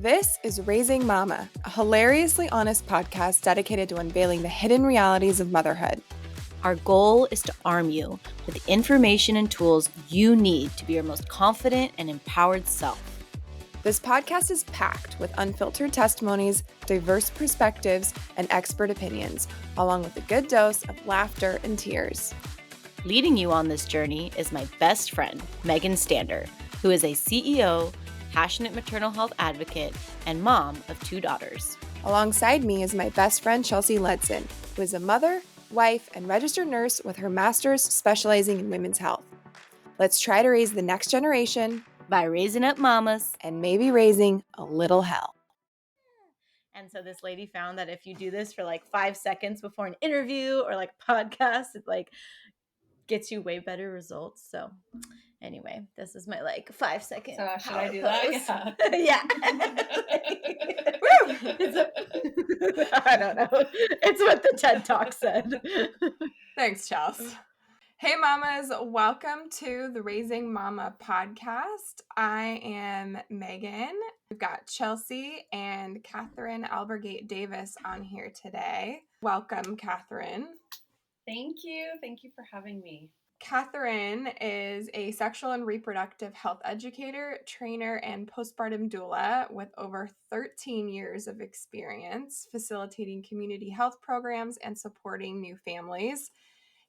This is Raising Mama, a hilariously honest podcast dedicated to unveiling the hidden realities of motherhood. Our goal is to arm you with the information and tools you need to be your most confident and empowered self. This podcast is packed with unfiltered testimonies, diverse perspectives, and expert opinions, along with a good dose of laughter and tears. Leading you on this journey is my best friend, Megan Stander, who is a CEO, passionate maternal health advocate, and mom of 2 daughters. Alongside me is my best friend, Chelsea Ledson, who is a mother, wife, and registered nurse with her master's specializing in women's health. Let's try to raise the next generation By raising up mamas. and maybe raising a little hell. And so this lady found that if you do this for like 5 seconds before an interview or like a podcast, it like gets you way better results. So anyway, this is my like 5 second. So should I do pose. that? Yeah. I don't know. It's what the TED Talk said. Thanks, Chels. Hey, mamas. Welcome to the Raising Mama podcast. I am Megan. We've got Chelsea and Kathryn Albergate Davis on here today. Welcome, Kathryn. Thank you. Thank you for having me. Kathryn is a sexual and reproductive health educator, trainer, and postpartum doula with over 13 years of experience facilitating community health programs and supporting new families.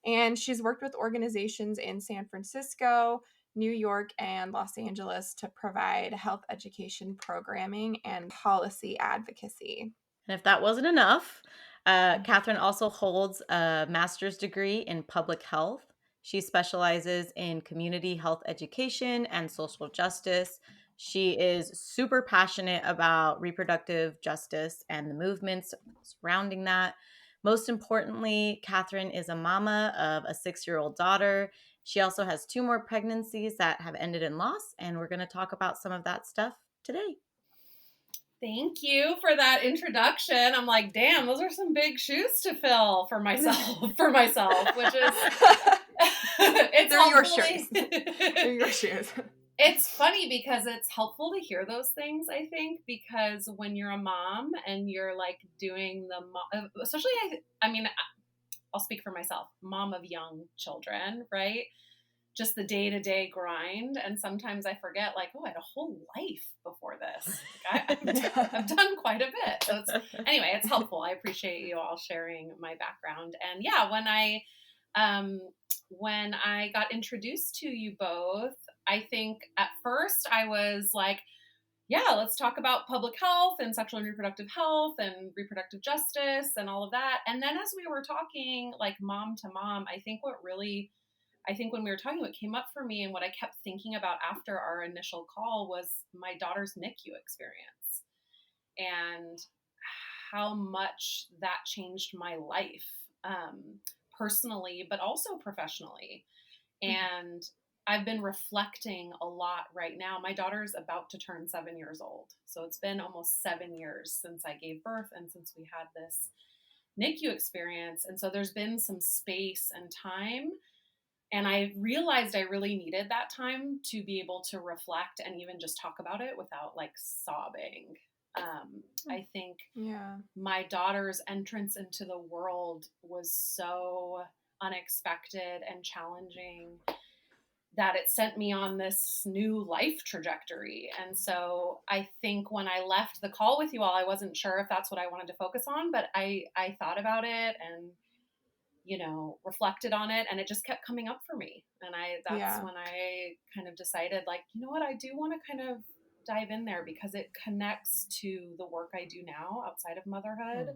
And she's worked with organizations in San Francisco, New York, and Los Angeles to provide health education programming and policy advocacy. And if that wasn't enough, Kathryn also holds a master's degree in public health. She specializes in community health education and social justice. She is super passionate about reproductive justice and the movements surrounding that. Most importantly, Kathryn is a mama of a 6-year-old daughter. She also has 2 more pregnancies that have ended in loss, and we're going to talk about some of that stuff today. Thank you for that introduction. I'm like, damn, those are some big shoes to fill for myself, which is it's They're your hopefully- shoes. They're your shoes. It's funny because it's helpful to hear those things, I think, because when you're a mom and you're like doing especially, I mean, I'll speak for myself, mom of young children, right? Just the day-to-day grind. And sometimes I forget, like, oh, I had a whole life before this. Like, I've done quite a bit. So anyway, it's helpful. I appreciate you all sharing my background. And yeah, when I got introduced to you both, I think at first I was like, yeah, let's talk about public health and sexual and reproductive health and reproductive justice and all of that. And then as we were talking like mom to mom, I think when we were talking, what came up for me and what I kept thinking about after our initial call was my daughter's NICU experience and how much that changed my life personally, but also professionally. And I've been reflecting a lot right now. My daughter's about to turn 7 years old. So it's been almost 7 years since I gave birth and since we had this NICU experience. And so there's been some space and time. And I realized I really needed that time to be able to reflect and even just talk about it without like sobbing. I think my daughter's entrance into the world was so unexpected and challenging that it sent me on this new life trajectory. And so I think when I left the call with you all, I wasn't sure if that's what I wanted to focus on, but I thought about it and reflected on it, and it just kept coming up for me. And that's when I kind of decided, like, you know what, I do want to kind of dive in there because it connects to the work I do now outside of motherhood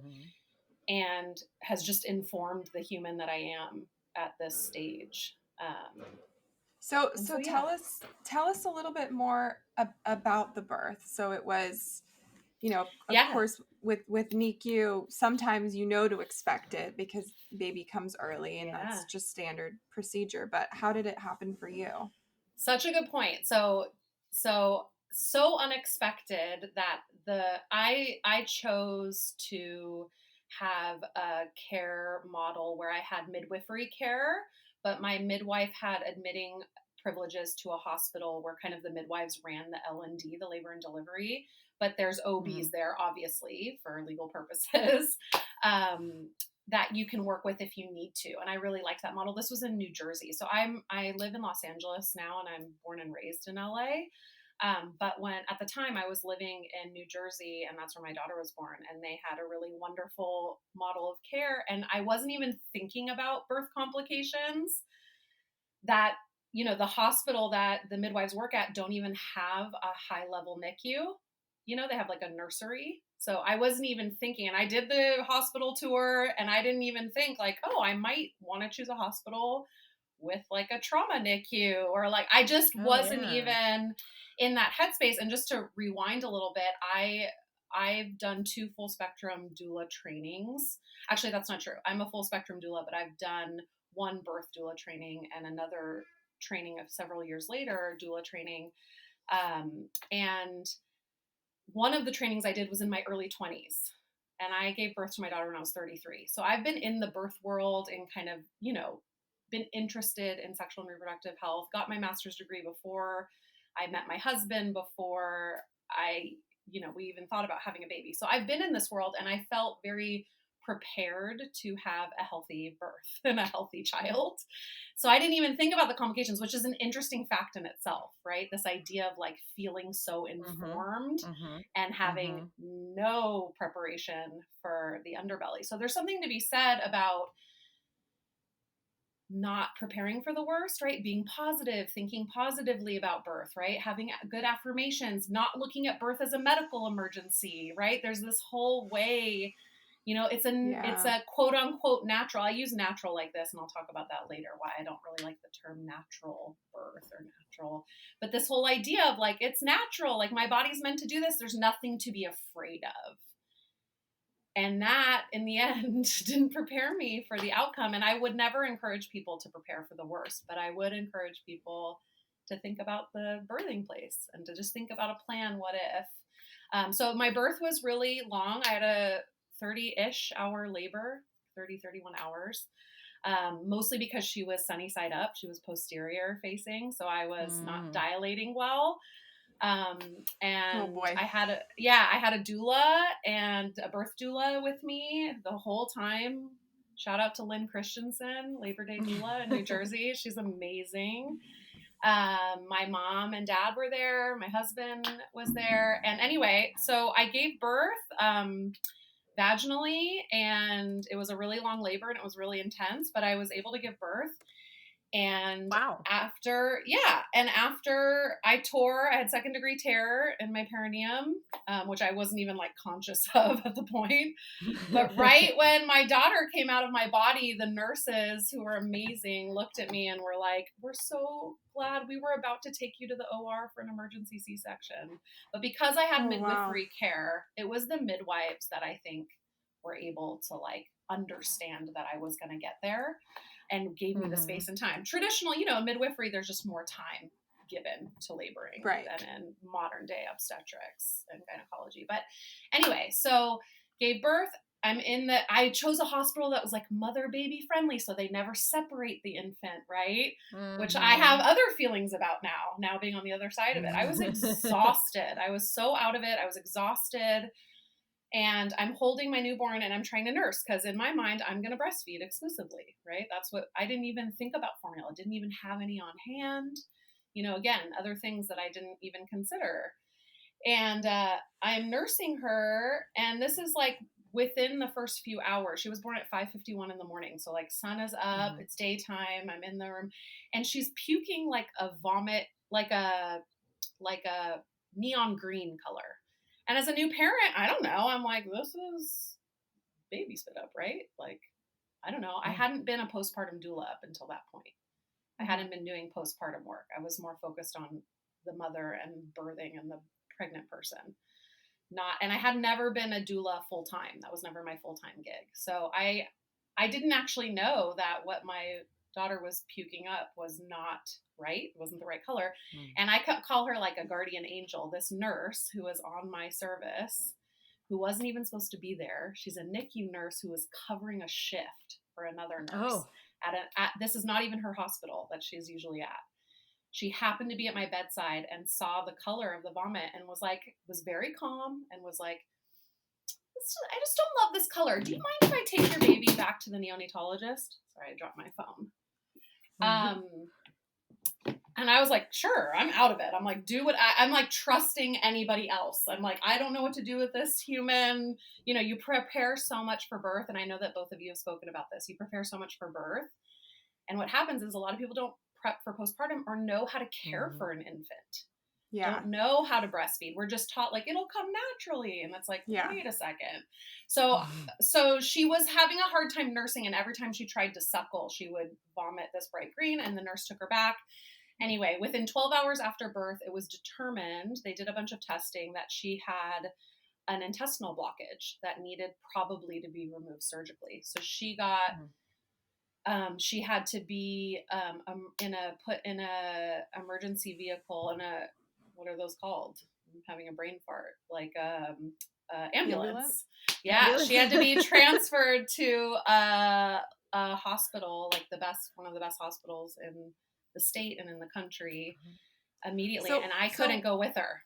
and has just informed the human that I am at this stage. So tell us a little bit more about the birth. So it was, of course, with NICU, sometimes to expect it because baby comes early and that's just standard procedure. But how did it happen for you? Such a good point. So unexpected that I chose to have a care model where I had midwifery care, but my midwife had admitting privileges to a hospital where kind of the midwives ran the L&D, the labor and delivery. but there's OBs there, obviously, for legal purposes, that you can work with if you need to. And I really liked that model. This was in New Jersey. So I live in Los Angeles now, and I'm born and raised in LA. But when at the time I was living in New Jersey, and that's where my daughter was born, and they had a really wonderful model of care. And I wasn't even thinking about birth complications. That, the hospital that the midwives work at don't even have a high level NICU. They have like a nursery. So I wasn't even thinking, and I did the hospital tour, and I didn't even think like, oh, I might want to choose a hospital with like a trauma NICU, or like, I just Oh, wasn't yeah. even in that headspace. And just to rewind a little bit, I've done 2 full spectrum doula trainings. Actually, that's not true. I'm a full spectrum doula, but I've done 1 birth doula training and another training of several years later, doula training. And one of the trainings I did was in my early 20s. And I gave birth to my daughter when I was 33. So I've been in the birth world and kind of, been interested in sexual and reproductive health, got my master's degree before I met my husband, before we even thought about having a baby. So I've been in this world, and I felt very prepared to have a healthy birth and a healthy child. So I didn't even think about the complications, which is an interesting fact in itself, right? This idea of like feeling so informed and having no preparation for the underbelly. So there's something to be said about not preparing for the worst, right? Being positive, thinking positively about birth, right? Having good affirmations, not looking at birth as a medical emergency, right? There's this whole way, it's Yeah. a quote unquote natural. I use natural like this, and I'll talk about that later, why I don't really like the term natural birth or natural. But this whole idea of like, it's natural, like my body's meant to do this. There's nothing to be afraid of. And that, in the end, didn't prepare me for the outcome. And I would never encourage people to prepare for the worst, but I would encourage people to think about the birthing place and to just think about a plan. What if? So my birth was really long. I had a 30-ish hour labor, 31 hours, mostly because she was sunny side up. She was posterior facing, so I was not dilating well. Oh And boy. I had a doula and a birth doula with me the whole time. Shout out to Lynn Christensen, Labor Day doula in New Jersey. She's amazing. My mom and dad were there. My husband was there. And anyway, so I gave birth vaginally, and it was a really long labor, and it was really intense, but I was able to give birth. And Wow. after I had 2nd degree tear in my perineum, which I wasn't even like conscious of at the point. But right when my daughter came out of my body, the nurses, who were amazing, looked at me and were like, "We're so glad, we were about to take you to the OR for an emergency C-section." But because I had Oh wow. midwifery care, it was the midwives that I think were able to like understand that I was going to get there, and gave me the space and time. Traditional, in midwifery, there's just more time given to laboring Right. than in modern day obstetrics and gynecology. But anyway, so gave birth. I chose a hospital that was like mother baby friendly, so they never separate the infant, right? Which I have other feelings about now being on the other side of it. I was exhausted. I was so out of it. I was exhausted. And I'm holding my newborn, and I'm trying to nurse, because in my mind, I'm going to breastfeed exclusively, right? That's what I didn't even think about formula, didn't even have any on hand. Again, other things that I didn't even consider. And I'm nursing her, and this is like within the first few hours. She was born at 5:51 in the morning. So like sun is up, it's daytime, I'm in the room, and she's puking like a vomit, like a neon green color. And as a new parent, I don't know. I'm like, this is baby spit up, right? Like, I don't know. I hadn't been a postpartum doula up until that point. I hadn't been doing postpartum work. I was more focused on the mother and birthing and the pregnant person. And I had never been a doula full time. That was never my full time gig. So I didn't actually know that what my daughter was puking up was not right. It wasn't the right color. And I call her like a guardian angel, this nurse who was on my service, who wasn't even supposed to be there. She's a NICU nurse who was covering a shift for another nurse. Oh. This is not even her hospital that she's usually at. She happened to be at my bedside and saw the color of the vomit and was very calm and was like, I just don't love this color. Do you mind if I take your baby back to the neonatologist? Sorry, I dropped my phone. Um, and I was like, sure, I'm out of it. I'm like, I'm like trusting anybody else. I'm like, I don't know what to do with this human. You know, you prepare so much for birth. And I know that both of you have spoken about this. You prepare so much for birth. And what happens is a lot of people don't prep for postpartum or know how to care for an infant. Yeah. Don't know how to breastfeed. We're just taught like it'll come naturally. And it's like, Yeah. wait a second. So she was having a hard time nursing, and every time she tried to suckle, she would vomit this bright green, and the nurse took her back. Anyway, within 12 hours after birth, it was determined, they did a bunch of testing, that she had an intestinal blockage that needed probably to be removed surgically. So she got she had to be put in a emergency vehicle, in a, what are those called? I'm having a brain fart. Like ambulance. Yeah, Ambulance. she had to be transferred to a hospital, like one of the best hospitals in the state and in the country immediately. And I couldn't go with her.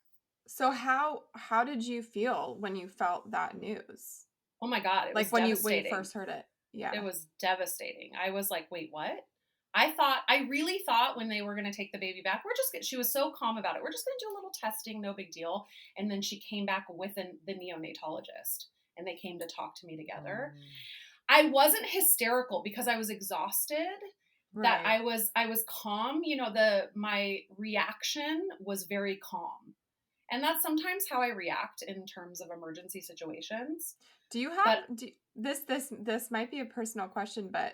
So how did you feel when you felt that news? Oh my God, it was when devastating. you first heard it. Yeah. It was devastating. I was like, wait, what? I really thought when they were going to take the baby back, she was so calm about it. We're just going to do a little testing, no big deal. And then she came back with the neonatologist, and they came to talk to me together. I wasn't hysterical because I was exhausted. Right. That I was calm. You know, my reaction was very calm. And that's sometimes how I react in terms of emergency situations. Do you have this might be a personal question, but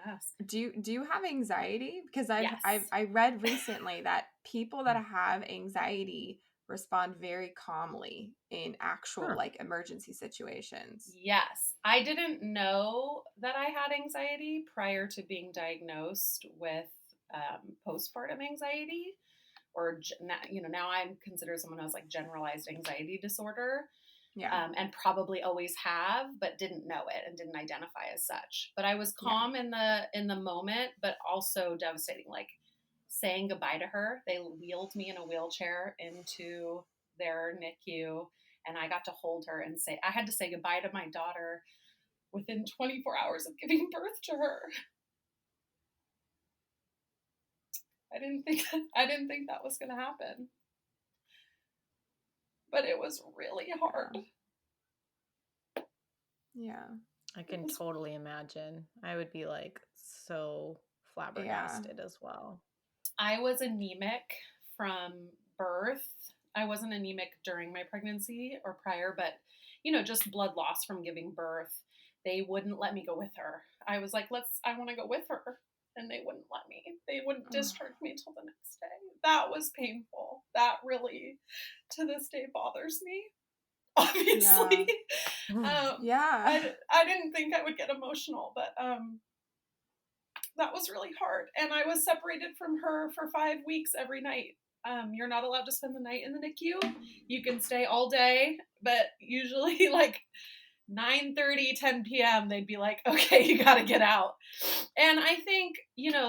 ask. Do you have anxiety? Because Yes. I read recently that people that have anxiety respond very calmly in actual like emergency situations. Yes. I didn't know that I had anxiety prior to being diagnosed with postpartum anxiety, or now I'm considered someone who has like generalized anxiety disorder. Yeah. And probably always have, but didn't know it and didn't identify as such. But I was calm in the moment, but also devastating. Like saying goodbye to her. They wheeled me in a wheelchair into their NICU, and I got to hold her and I had to say goodbye to my daughter within 24 hours of giving birth to her. I didn't think that was going to happen. But it was really hard. Yeah. I can totally imagine. I would be like so flabbergasted as well. I was anemic from birth. I wasn't anemic during my pregnancy or prior, but just blood loss from giving birth. They wouldn't let me go with her. I was like, I want to go with her. And they wouldn't let me. They wouldn't discharge me till the next day. That was painful. That really, to this day, bothers me. Obviously. I didn't think I would get emotional, but that was really hard. And I was separated from her for 5 weeks every night. You're not allowed to spend the night in the NICU. You can stay all day, but usually like 9:30, 10 p.m., they'd be like, okay, you got to get out. And I think,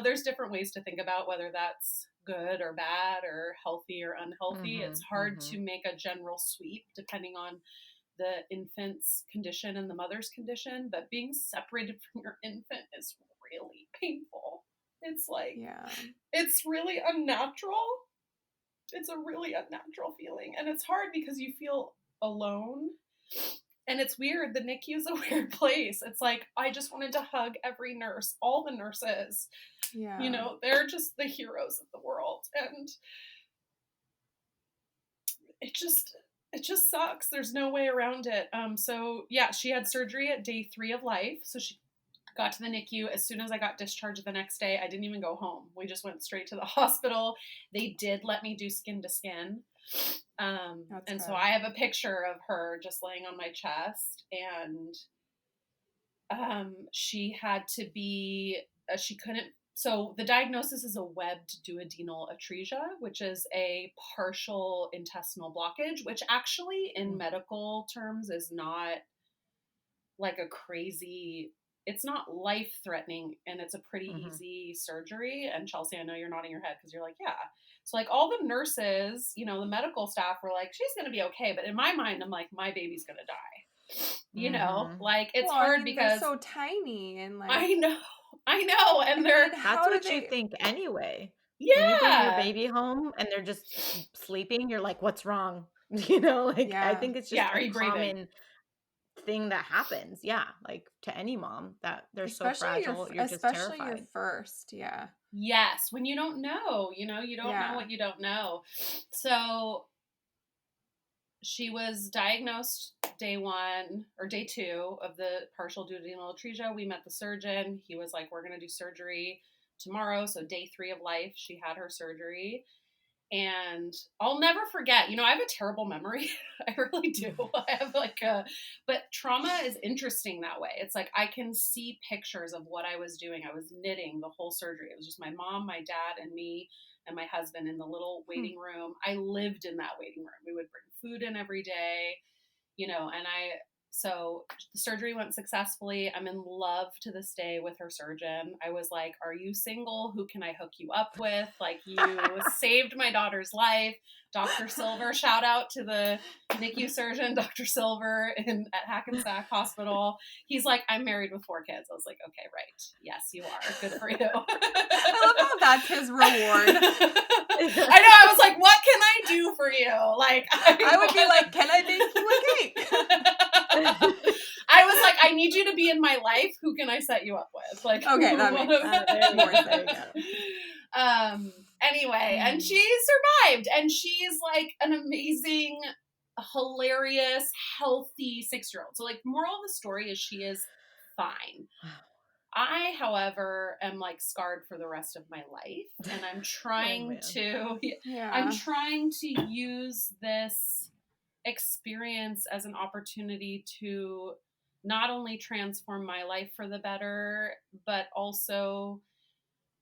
there's different ways to think about whether that's good or bad or healthy or unhealthy. It's hard to make a general sweep depending on the infant's condition and the mother's condition, but being separated from your infant is really painful. It's like, it's really unnatural. It's a really unnatural feeling. And it's hard because you feel alone. And it's weird. The NICU is a weird place. It's like, I just wanted to hug every nurse, all the nurses. Yeah. They're just the heroes of the world. And it just sucks. There's no way around it. So yeah, she had surgery at day 3 of life. So she got to the NICU. As soon as I got discharged the next day, I didn't even go home. We just went straight to the hospital. They did let me do skin to skin. And so I have a picture of her just laying on my chest, and she had to be, she couldn't, so the diagnosis is a webbed duodenal atresia, which is a partial intestinal blockage, which actually in medical terms is not like a crazy, it's not life threatening, and it's a pretty Mm-hmm. easy surgery. And Chelsea, I know you're nodding your head because you're like, yeah. So like all the nurses, the medical staff were like, she's going to be okay. But in my mind, I'm like, my baby's going to die. Mm-hmm. Like it's Well, I hard mean, they're because so tiny and like, I know, I know. I And mean, they're, That's how do what you they? think anyway. When you bring your yeah. baby home and they're just sleeping, you're like, what's wrong? Like I Yeah, think it's just Yeah. Are a you breathing? common thing that happens. Yeah, like to any mom that they're so fragile, you're just especially your terrified. first. Yeah, Yes. When you don't know, you don't know yeah. what you don't know. So she was diagnosed day 1 or day 2 of the partial duodenal atresia. We met the surgeon. He was like, we're going to do surgery tomorrow. So day 3 of life, she had her surgery. And I'll never forget, I have a terrible memory. I really do. I have but trauma is interesting that way. It's like I can see pictures of what I was doing. I was knitting the whole surgery. It was just my mom, my dad, and me and my husband in the little Hmm. waiting room. I lived in that waiting room. We would bring food in every day, so the surgery went successfully. I'm in love to this day with her surgeon. I was like, are you single? Who can I hook you up with? Like, you saved my daughter's life. Dr. Silver, shout out to the NICU surgeon, Dr. Silver at Hackensack Hospital. He's like, I'm married with 4 kids. I was like, okay, right. Yes, you are. Good for you. I love how that's his reward. I know. I was like, what can I do for you? Like, I would be like, can I make you a cake? I was like, I need you to be in my life. Who can I set you up with? Like, Okay, that makes more sense. There you go. Anyway, and she survived, and she's like an amazing, hilarious, healthy 6-year-old. So like, moral of the story is she is fine. I, however, am like scarred for the rest of my life, and I'm trying Yeah. I'm trying to use this experience as an opportunity to not only transform my life for the better, but also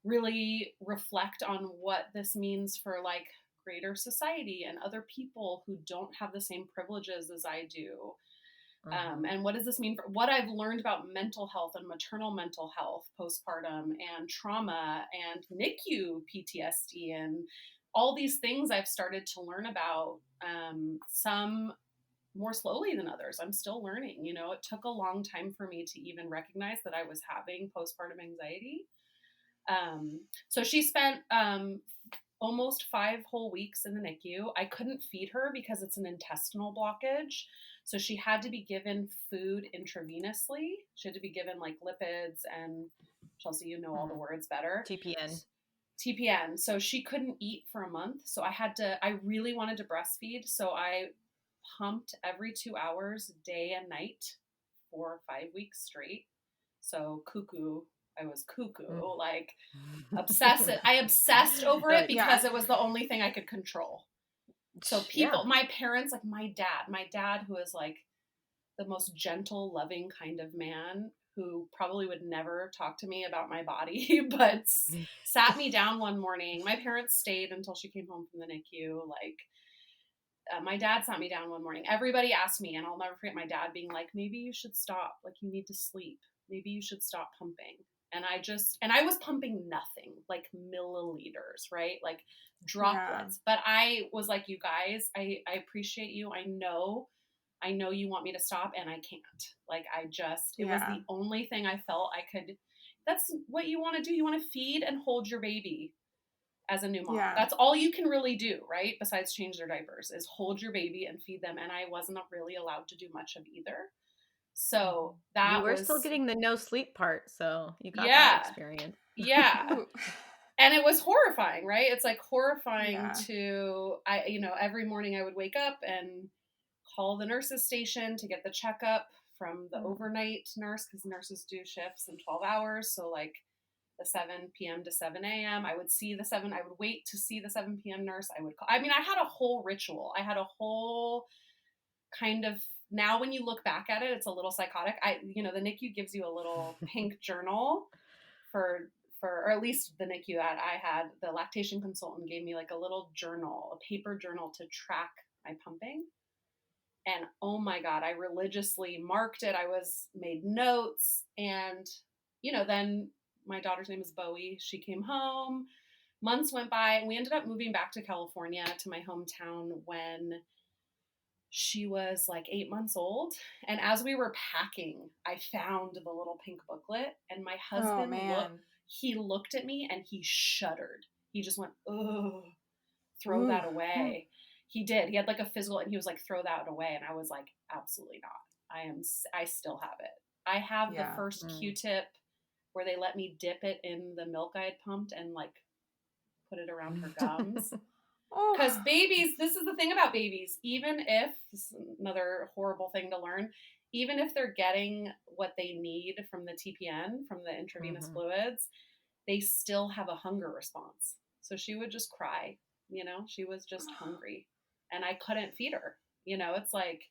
really reflect on what this means for like greater society and other people who don't have the same privileges as I do. And what does this mean for what I've learned about mental health and maternal mental health, postpartum, and trauma, and NICU PTSD, and all these things I've started to learn about, some more slowly than others. I'm still learning. It took a long time for me to even recognize that I was having postpartum anxiety. So she spent almost 5 whole weeks in the NICU. I couldn't feed her because it's an intestinal blockage. So she had to be given food intravenously. She had to be given like lipids and Chelsea, all the words better. TPN. So she couldn't eat for a month. So I really wanted to breastfeed. So I pumped every 2 hours, day and night, for 5 weeks straight. So I was cuckoo, like obsessive. I obsessed over it because it was the only thing I could control. So my parents, like my dad, who is like the most gentle, loving kind of man, who probably would never talk to me about my body, but sat me down one morning. My parents stayed until she came home from the NICU. My dad sat me down one morning. Everybody asked me, and I'll never forget my dad being like, maybe you should stop. Like, you need to sleep. Maybe you should stop pumping. And I was pumping nothing, like milliliters, right? Like droplets. But I was like, you guys, I appreciate you. I know you want me to stop, and I can't. Like, it was the only thing I felt I could. That's what you want to do. You want to feed and hold your baby as a new mom. Yeah. That's all you can really do, right? Besides change their diapers, is hold your baby and feed them. And I wasn't really allowed to do much of either. So you were still getting the no sleep part, so you got that experience. Yeah. And it was horrifying, right? It's like horrifying to, every morning I would wake up and call the nurses station to get the checkup from the overnight nurse, because nurses do shifts in 12 hours. So like the 7 p.m. to 7 a.m. I would wait to see the 7 p.m. nurse. I had a whole ritual. I had a whole kind of, now when you look back at it, it's a little psychotic. The NICU gives you a little pink journal or at least the NICU that I had, the lactation consultant gave me like a little journal, a paper journal to track my pumping. And oh my God, I religiously marked it. Made notes, and then my daughter's name is Bowie. She came home. Months went by, and we ended up moving back to California, to my hometown, when she was like 8 months old. And as we were packing, I found the little pink booklet, and my Oh husband man. he looked at me and he shuddered. He just went, "Oh, throw Ooh. that away." He did. He had like a physical, and he was like, "Throw that away." And I was like, "Absolutely not. I still have it. I have the Yeah. first Q-tip where they let me dip it in the milk I had pumped and like put it around her gums." Oh. Because babies, this is the thing about babies, even if, this is another horrible thing to learn, even if they're getting what they need from the TPN, from the intravenous fluids, they still have a hunger response. So she would just cry, she was just hungry, and I couldn't feed her. It's like,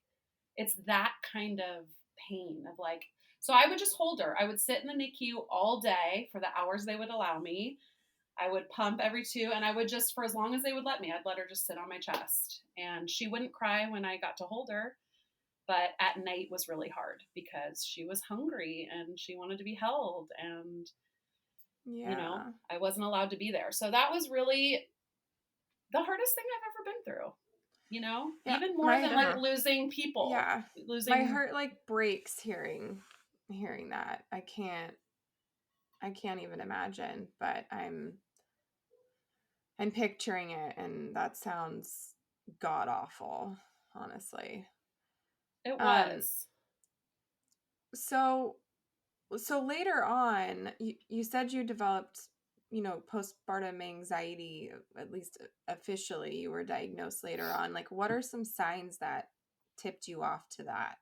it's that kind of pain of like, so I would just hold her. I would sit in the NICU all day for the hours they would allow me. I would pump every 2, and I would just, for as long as they would let me, I'd let her just sit on my chest. And she wouldn't cry when I got to hold her, but at night was really hard because she was hungry and she wanted to be held, and Yeah. I wasn't allowed to be there. So that was really the hardest thing I've ever been through. Yeah. Even more than like losing people, Yeah. My losing. heart like breaks hearing that. I can't even imagine, but I'm picturing it, and that sounds god awful, honestly. It Um was. so later on, you said you developed, postpartum anxiety, at least officially you were diagnosed later on. Like, what are some signs that tipped you off to that?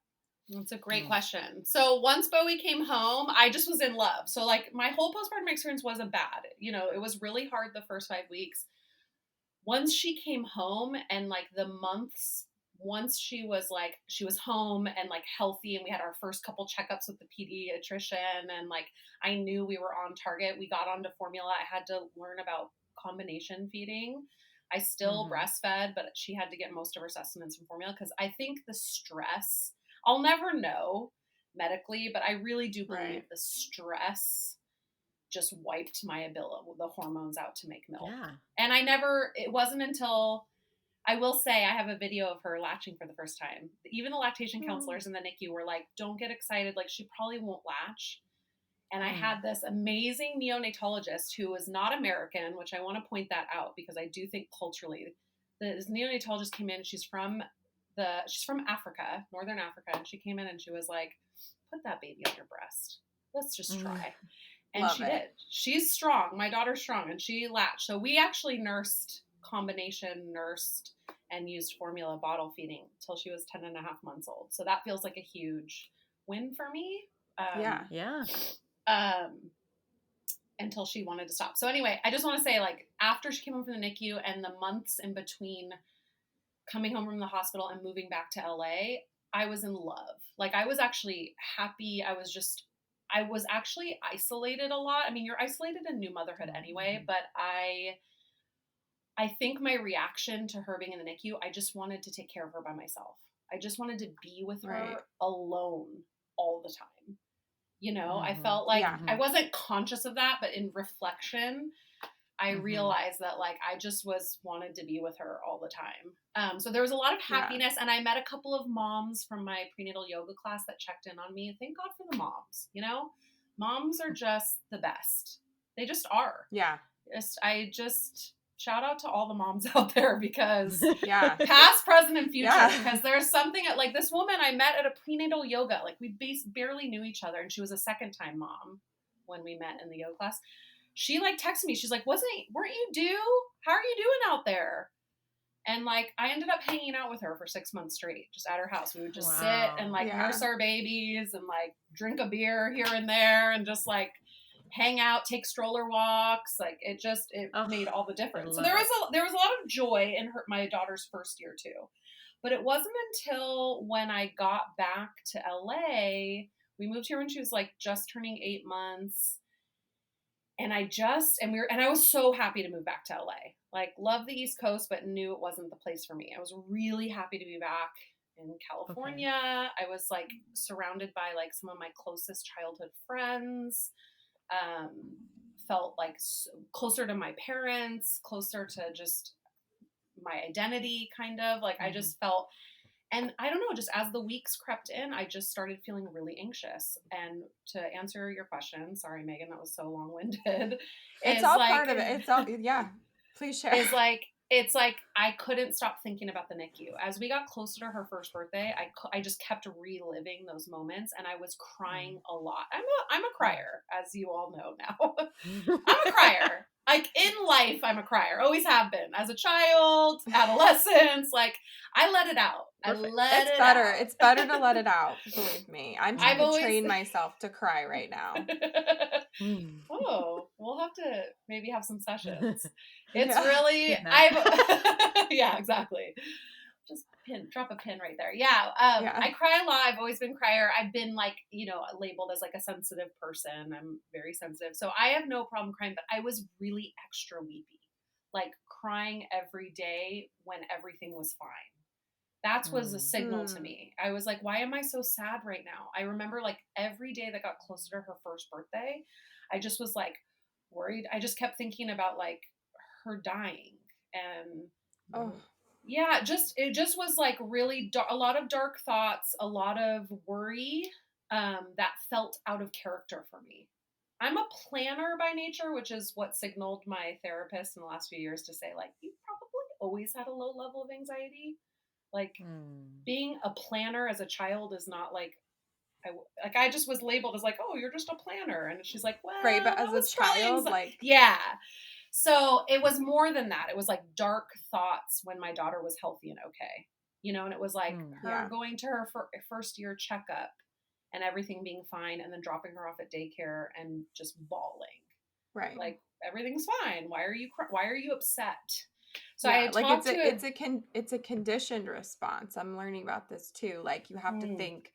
That's a great question. So once Bowie came home, I just was in love. So like my whole postpartum experience wasn't bad. It was really hard the first 5 weeks. Once she came home, and like the months, once she was home and like healthy, and we had our first couple checkups with the pediatrician, and like I knew we were on target. We got onto formula. I had to learn about combination feeding. I still breastfed, but she had to get most of her sustenance from formula, because I think the stress, I'll never know medically, but I really do believe Right. the stress just wiped my ability, the hormones out to make milk. Yeah. And it wasn't until, I will say, I have a video of her latching for the first time. Even the lactation counselors in the NICU were like, "Don't get excited. Like, she probably won't latch." And I had this amazing neonatologist who was not American, which I want to point that out because I do think culturally, this neonatologist came in. She's from Africa, Northern Africa. And she came in and she was like, "Put that baby on your breast. Let's just try." And Love she it. did. She's strong. My daughter's strong, and she latched. So we actually nursed, and used formula bottle feeding till she was 10 and a half months old. So that feels like a huge win for me. Yeah. Yeah. Until she wanted to stop. So anyway, I just want to say, like, after she came home from the NICU and the months in between coming home from the hospital and moving back to LA, I was in love. Like, I was actually happy. I was actually isolated a lot. I mean, you're isolated in new motherhood anyway, but I think my reaction to her being in the NICU, I just wanted to take care of her by myself. I just wanted to be with her alone all the time. I felt like I wasn't conscious of that, but in reflection, I realized that like I just wanted to be with her all the time. So there was a lot of happiness, and I met a couple of moms from my prenatal yoga class that checked in on me. Thank God for the moms. Moms are just the best. They just are. Yeah. I just shout out to all the moms out there, because Yeah. past, present, and future. Yeah. Because there's something like this woman I met at a prenatal yoga. Like, we barely knew each other, and she was a second-time mom when we met in the yoga class. She like texted me. She's like, weren't you due? How are you doing out there? And like, I ended up hanging out with her for 6 months straight, just at her house. We would just sit and like nurse our babies and like drink a beer here and there and just like hang out, take stroller walks. Like, it made all the difference. So there was a lot of joy in my daughter's first year too. But it wasn't until when I got back to LA, we moved here when she was like just turning 8 months. And I was so happy to move back to LA. Like, love the East Coast, but knew it wasn't the place for me. I was really happy to be back in California. I was like surrounded by like some of my closest childhood friends. felt like closer to my parents, closer to just my identity, kind of like I Mhm. just felt, and I don't know, just as the weeks crept in, I just started feeling really anxious. And to answer your question, sorry, Megan, that was so long winded, It's is all like, part of it. It's all, yeah. Please share. is like, it's like I couldn't stop thinking about the NICU. As we got closer to her first birthday, I just kept reliving those moments, and I was crying a lot. I'm a crier, as you all know now. I'm a crier. Like in life, I'm a crier. Always have been. As a child, adolescence, like I let it out. I Perfect. let It's it better. out. It's better to let it out. Believe me. I'm I've trying to Mhm. always train myself to cry right now. Mm. Oh, we'll have to maybe have some sessions. It's Yeah. really Kidnap. I've yeah, exactly. Just drop a pin right there. Yeah. Yeah. I cry a lot. I've always been a crier. I've been like, labeled as like a sensitive person. I'm very sensitive. So I have no problem crying, but I was really extra weepy. Like crying every day when everything was fine. That was a Mm. signal to Mm. me. I was like, why am I so sad right now? I remember like every day that got closer to her first birthday, I just was like worried. I just kept thinking about like her dying. And Oh, yeah, it just was like really a lot of dark thoughts, a lot of worry, that felt out of character for me. I'm a planner by nature, which is what signaled my therapist in the last few years to say like you probably always had a low level of anxiety. Like Mm. being a planner as a child is not like I just was labeled as like, oh, you're just a planner, and she's like, well, right. But that as a was probably child, like, yeah. So it was more than that. It was like dark thoughts when my daughter was healthy and okay, and it was like Mm. her yeah, going to her first year checkup and everything being fine, and then dropping her off at daycare and just bawling right. like everything's fine. Why are you upset? So I Yeah, had like talked to a it's a conditioned response. I'm learning about this too. Like you have to hmm, think,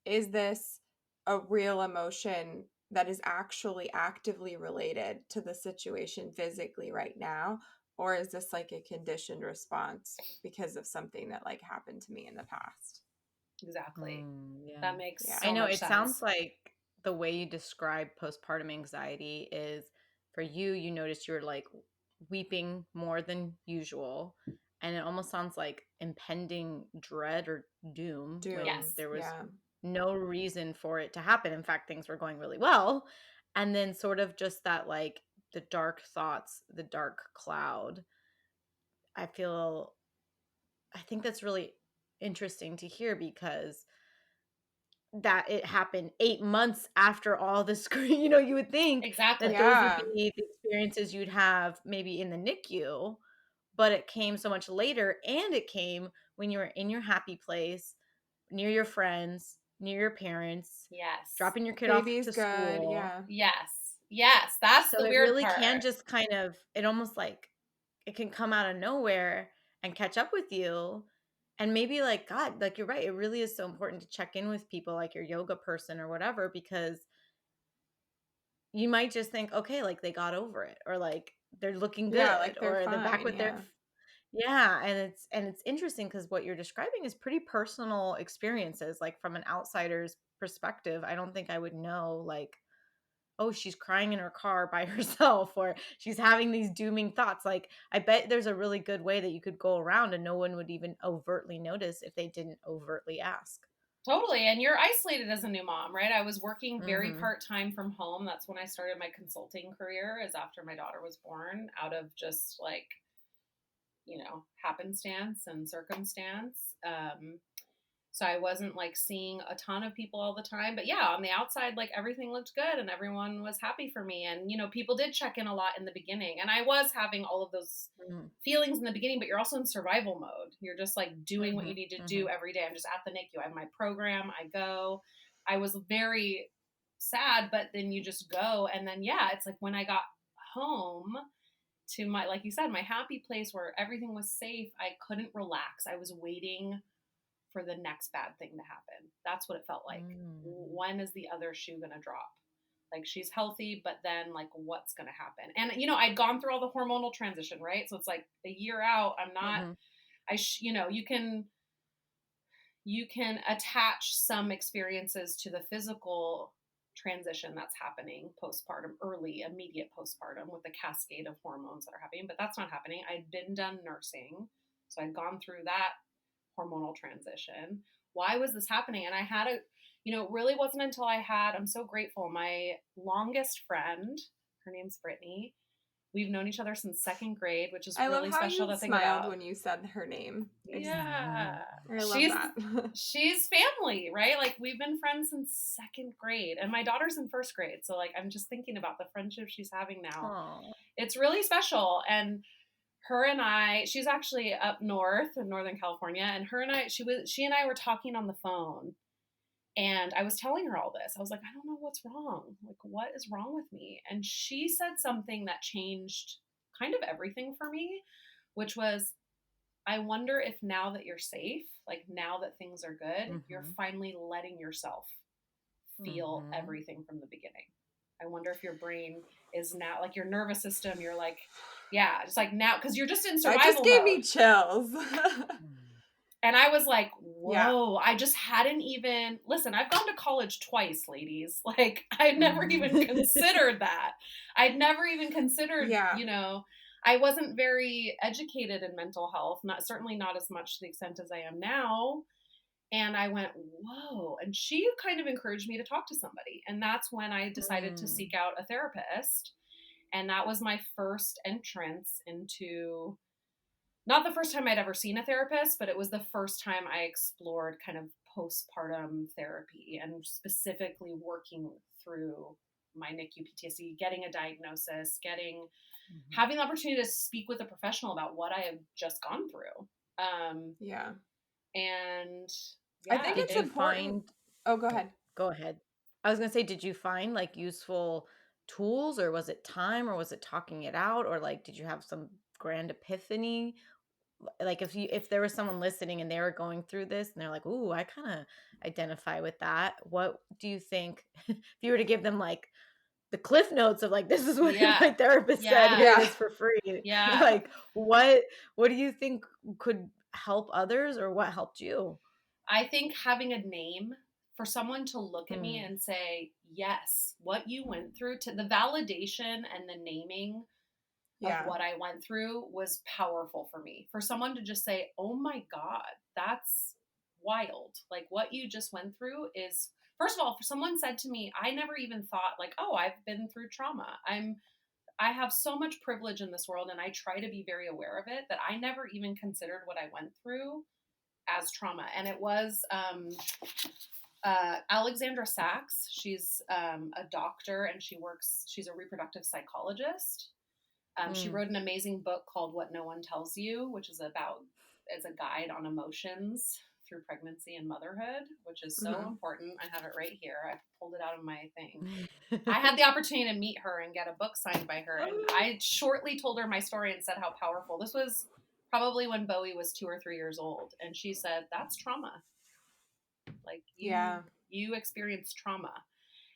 is this a real emotion that is actually actively related to the situation physically right now? Or is this like a conditioned response because of something that like happened to me in the past? exactly. Mm. Yeah. That makes Yeah. I so know much it sounds sense. like the way you describe postpartum anxiety is for you, you noticed you were like weeping more than usual. And it almost sounds like impending dread or doom when Doom. Yes. there was Yeah. no reason for it to happen. In fact, things were going really well. And then sort of just that like the dark thoughts, the dark cloud. I feel, I think that's really interesting to hear because that it happened 8 months after all the screen. You would think that Exactly. those would Yeah. be the experiences you'd have maybe in the NICU, but it came so much later, and it came when you were in your happy place, near your friends, near your parents, Yes. dropping your kid off Baby's to good. school. Yeah. Yes. Yes. That's So the it weird really part. can just kind of it almost like it can come out of nowhere and catch up with you. And maybe like God, like you're right, it really is so important to check in with people like your yoga person or whatever because you might just think, okay, like they got over it or like they're looking Yeah. good Like they're or they're back fine. with their Yeah. yeah, and it's interesting because what you're describing is pretty personal experiences like from an outsider's perspective. I don't think I would know like oh, she's crying in her car by herself or she's having these dooming thoughts. Like, I bet there's a really good way that you could go around and no one would even overtly notice if they didn't overtly ask. Totally. And you're isolated as a new mom, right? I was working very Mhm. part-time from home. That's when I started my consulting career, is after my daughter was born, out of just like, happenstance and circumstance. So I wasn't like seeing a ton of people all the time. But yeah, on the outside, like everything looked good and everyone was happy for me. And, people did check in a lot in the beginning. And I was having all of those Mhm. feelings in the beginning, but you're also in survival mode. You're just like doing what you Mhm. need to do Mhm. every day. I'm just at the NICU. I have my program. I go. I was very sad, but then you just go. And then, yeah, it's like when I got home to my, like you said, my happy place where everything was safe, I couldn't relax. I was waiting for the next bad thing to happen. That's what it felt like. Mm. When is the other shoe going to drop? Like she's healthy, but then like what's going to happen? And I'd gone through all the hormonal transition, right? So it's like a year out. I'm not. Mhm. You can attach some experiences to the physical transition that's happening postpartum, early, immediate postpartum with the cascade of hormones that are happening, but that's not happening. I'd been done nursing, so I'd gone through that hormonal transition. Why was this happening? And I had it really wasn't until I'm so grateful, my longest friend, her name's Brittany. We've known each other since second grade, which is I love really how special you to think smiled about. when you said her name. Yeah. I love She's that. she's family, right? Like we've been friends since second grade, and my daughter's in first grade. So like I'm just thinking about the friendship she's having now. Aw. It's really special. And her and I, she's actually up north in Northern California, and she and I were talking on the phone, and I was telling her all this. I was like, I don't know what's wrong. Like, what is wrong with me? And she said something that changed kind of everything for me, which was, I wonder if now that you're safe, like now that things are good, you're finally letting yourself feel everything from the beginning. I wonder if your brain is now, like your nervous system, you're like, yeah, just like now, because you're just in That survival just gave mode. me chills. And I was like, Yeah. whoa, I just hadn't even, listen, I've gone to college twice, ladies. Like, I'd never even considered that. I'd never even considered, Yeah. I wasn't very educated in mental health, certainly not as much to the extent as I am now. And I went, whoa. And she kind of encouraged me to talk to somebody. And that's when I decided to seek out a therapist. And that was my first entrance into, not the first time I'd ever seen a therapist, but it was the first time I explored kind of postpartum therapy and specifically working through my NICU PTSD, getting a diagnosis, having the opportunity to speak with a professional about what I have just gone through. Yeah. And I think it's important. Oh, go ahead. Go ahead. I was gonna say, did you find like useful tools, or was it time, or was it talking it out, or like did you have some grand epiphany? Like if there was someone listening and they were going through this and they're like, "Ooh, I kind of identify with that." What do you think if you were to give them like the cliff notes of like, this is what my therapist said, here it is for free. Yeah. Like what do you think could help others, or what helped you? I think having a name for someone to look at me and say, yes, what you went through, to the validation and the naming of what I went through was powerful for me. For someone to just say, oh my God, that's wild. Like what you just went through is, first of all, for someone said to me, I never even thought like, oh, I've been through trauma. I have so much privilege in this world, and I try to be very aware of it, that I never even considered what I went through as trauma. And it was Alexandra Sachs. She's a doctor, and she's a reproductive psychologist. She wrote an amazing book called What No One Tells You, which is a guide on emotions through pregnancy and motherhood, which is so important. I have it right here. I pulled it out of my thing. I had the opportunity to meet her and get a book signed by her. And I shortly told her my story and said how powerful. This was probably when Bowie was 2 or 3 years old. And she said, that's trauma. Like you experienced trauma.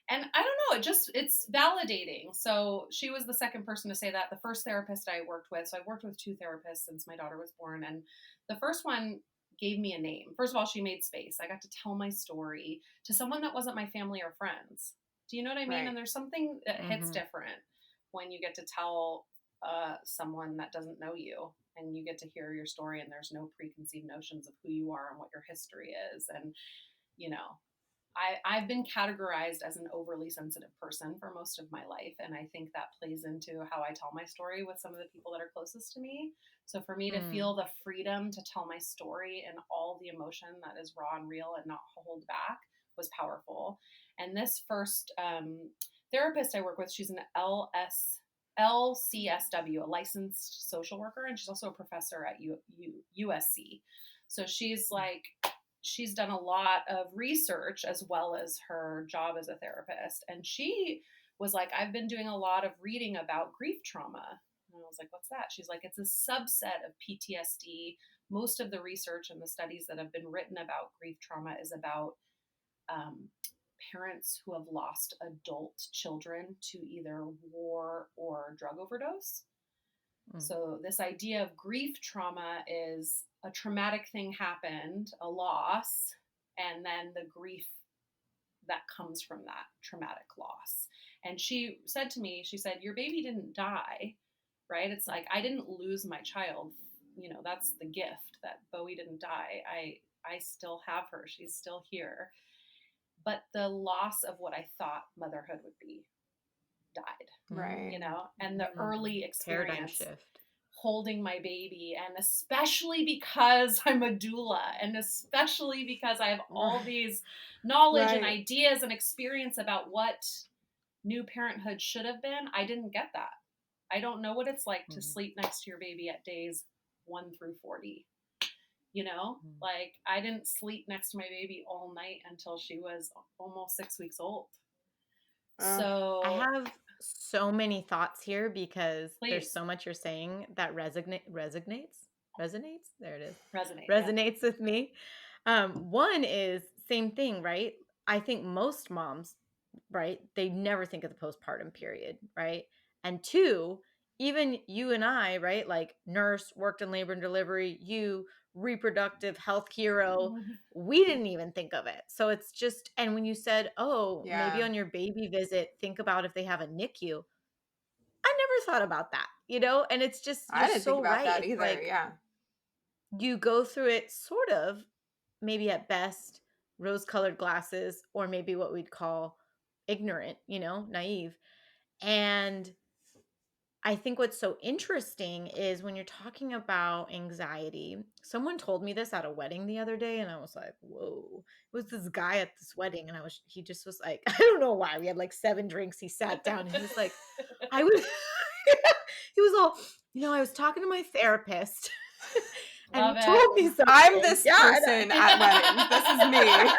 And I don't know, it's validating. So she was the second person to say that. The first therapist I worked with, so I've worked with 2 therapists since my daughter was born. And the first one gave me a name. First of all, she made space. I got to tell my story to someone that wasn't my family or friends. Do you know what I mean? Right. And there's something that hits different when you get to tell someone that doesn't know you, and you get to hear your story, and there's no preconceived notions of who you are and what your history is. And, I've been categorized as an overly sensitive person for most of my life. And I think that plays into how I tell my story with some of the people that are closest to me. So for me to feel the freedom to tell my story and all the emotion that is raw and real and not hold back was powerful. And this first therapist I work with, she's an LCSW, a licensed social worker. And she's also a professor at USC. So she's done a lot of research as well as her job as a therapist. And she was like, I've been doing a lot of reading about grief trauma. And I was like, what's that? She's like, it's a subset of PTSD. Most of the research and the studies that have been written about grief trauma is about parents who have lost adult children to either war or drug overdose. So this idea of grief trauma is a traumatic thing happened, a loss, and then the grief that comes from that traumatic loss. And she said to me, she said, your baby didn't die, right? It's like, I didn't lose my child. You know, that's the gift, that Bowie didn't die. I still have her. She's still here. But the loss of what I thought motherhood would be died, Right. you know, and the early Paradigm experience shift. holding my baby, and especially because I'm a doula, and especially because I have all Right. these knowledge and Right. ideas and experience about what new parenthood should have been, I didn't get that. I don't know what it's like to sleep next to your baby at days 1 through 40. You know, like I didn't sleep next to my baby all night until she was almost 6 weeks old. Uh, I So have so many thoughts here because there's please so much you're saying that resonates. There it is. resonate. Yeah. Resonates with me. One is same thing, right? I think most moms, right, they never think of the postpartum period, right? And two, even you and I, right, like nurse, worked in labor and delivery, you reproductive health hero, we didn't even think of it. So it's just, and when you said, oh, maybe yeah. on your baby visit, think about if they have a NICU. I never thought about that, you know? And it's just, you're I didn't think so about right. that It's either. like Yeah. you go through it sort of, maybe at best, rose colored glasses, or maybe what we'd call ignorant, you know, naive. And I think what's so interesting is when you're talking about anxiety, someone told me this at a wedding the other day, and I was like, whoa. It was this guy at this wedding, and he just was like, I don't know why. We had like 7 drinks. He sat down and he was like, I was, he was all, I was talking to my therapist and Love he it. told me something. I'm this Yeah. person at weddings. This is me.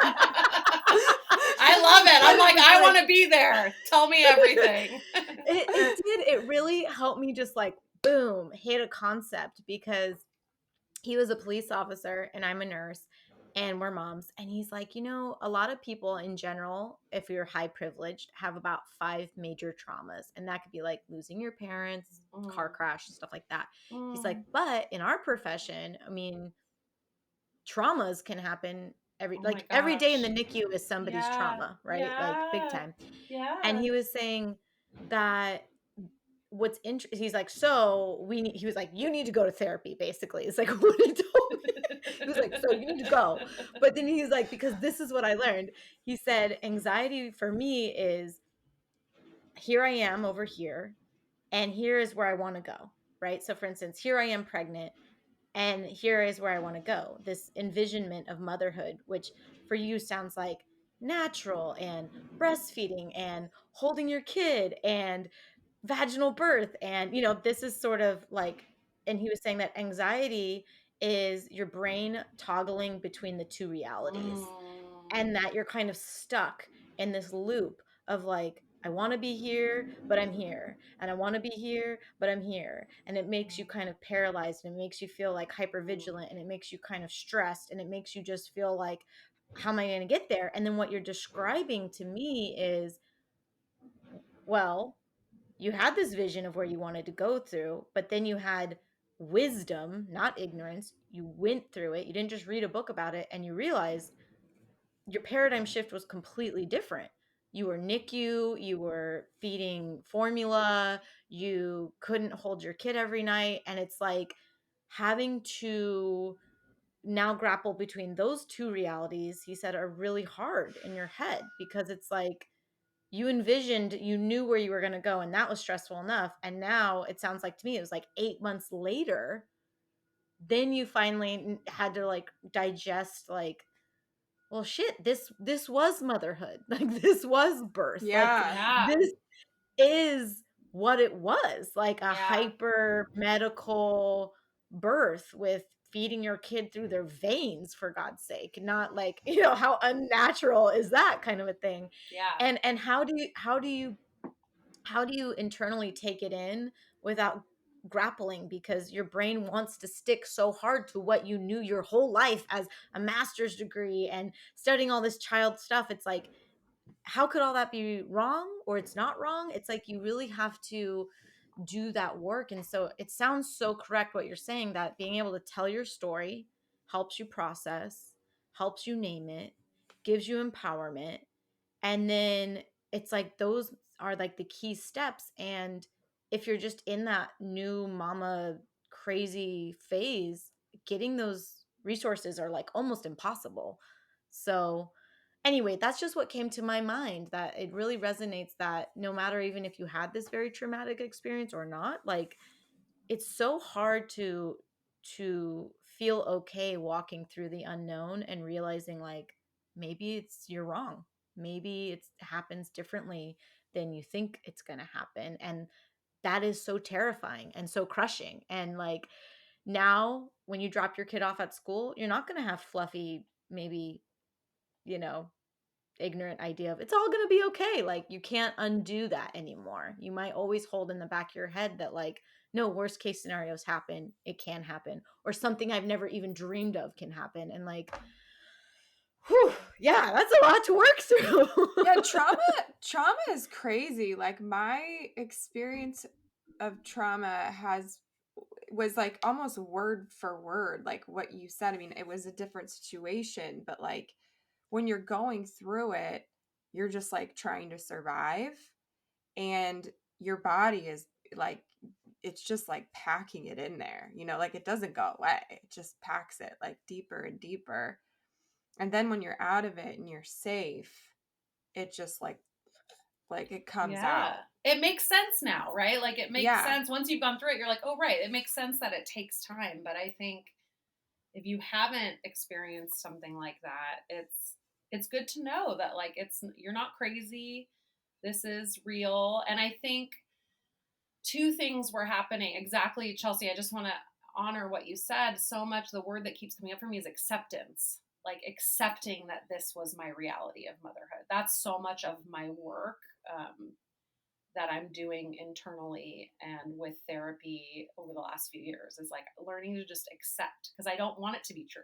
I love it. I'm like, I want to be there. Tell me everything. It did. It really helped me just like, boom, hit a concept because he was a police officer and I'm a nurse and we're moms. And he's like, a lot of people in general, if you're high privileged, have about 5 major traumas. And that could be like losing your parents, car crash, stuff like that. He's like, but in our profession, I mean, traumas can happen Oh my every day in gosh. the NICU is somebody's Yeah. trauma, right? Like big Yeah. time. And Yeah. he was saying that what's interesting, he's like, he was like, you need to go to therapy, basically. It's like what he told me. He was like, so you need to go. But then he's like, because this is what I learned. He said, anxiety for me is here I am over here, and here is where I want to go, right? So for instance, here I am pregnant, and here is where I want to go. This envisionment of motherhood, which for you sounds like natural and breastfeeding and holding your kid and vaginal birth. And, this is sort of like, and he was saying that anxiety is your brain toggling between the two realities and that you're kind of stuck in this loop of like, I want to be here, but I'm here. And I want to be here, but I'm here. And it makes you kind of paralyzed and it makes you feel like hyper vigilant and it makes you kind of stressed and it makes you just feel like, how am I going to get there? And then what you're describing to me is, well, you had this vision of where you wanted to go through, but then you had wisdom, not ignorance. You went through it. You didn't just read a book about it and you realized your paradigm shift was completely different. You were NICU, you were feeding formula, you couldn't hold your kid every night. And it's like having to now grapple between those two realities, he said, are really hard in your head because it's like you envisioned, you knew where you were going to go, and that was stressful enough. And now it sounds like to me, it was like 8 months later, then you finally had to like digest, like, well, shit, this was motherhood. Like this was birth. Like Yeah. Yeah. this is what it was, like a Yeah. hyper medical birth with feeding your kid through their veins, for God's sake, not like, how unnatural is that kind of a thing. Yeah. And how do you internally take it in without grappling, because your brain wants to stick so hard to what you knew your whole life as a master's degree and studying all this child stuff. It's like, how could all that be wrong, or it's not wrong? It's like you really have to do that work. And so it sounds so correct what you're saying, that being able to tell your story helps you process, helps you name it, gives you empowerment, And then it's like those are like the key steps. And if you're just in that new mama crazy phase, getting those resources are like almost impossible. So, anyway, that's just what came to my mind, that it really resonates that no matter even if you had this very traumatic experience or not, like it's so hard to feel okay walking through the unknown and realizing like maybe it's you're wrong. Maybe it happens differently than you think it's going to happen, and that is so terrifying and so crushing. And like now when you drop your kid off at school, you're not going to have fluffy, maybe, you know, ignorant idea of it's all going to be okay. Like you can't undo that anymore. You might always hold in the back of your head that like, no, worst case scenarios happen. It can happen. Or something I've never even dreamed of can happen. And like, whew, yeah, that's a lot to work through. Yeah, trauma is crazy. Like my experience of trauma was like almost word for word like what you said. I mean, it was a different situation, but like when you're going through it, you're just like trying to survive, and your body is like, it's just like packing it in there, like it doesn't go away. It just packs it like deeper and deeper. And then when you're out of it and you're safe, it just like it comes Yeah. out. It makes sense now, right? Like it makes Yeah. sense once you've gone through it. You're like, oh, right. It makes sense that it takes time. But I think if you haven't experienced something like that, it's good to know that like you're not crazy. This is real. And I think two things were happening. Exactly, Chelsea. I just want to honor what you said so much. The word that keeps coming up for me is acceptance. Like accepting that this was my reality of motherhood. That's so much of my work that I'm doing internally and with therapy over the last few years, is like learning to just accept, because I don't want it to be true.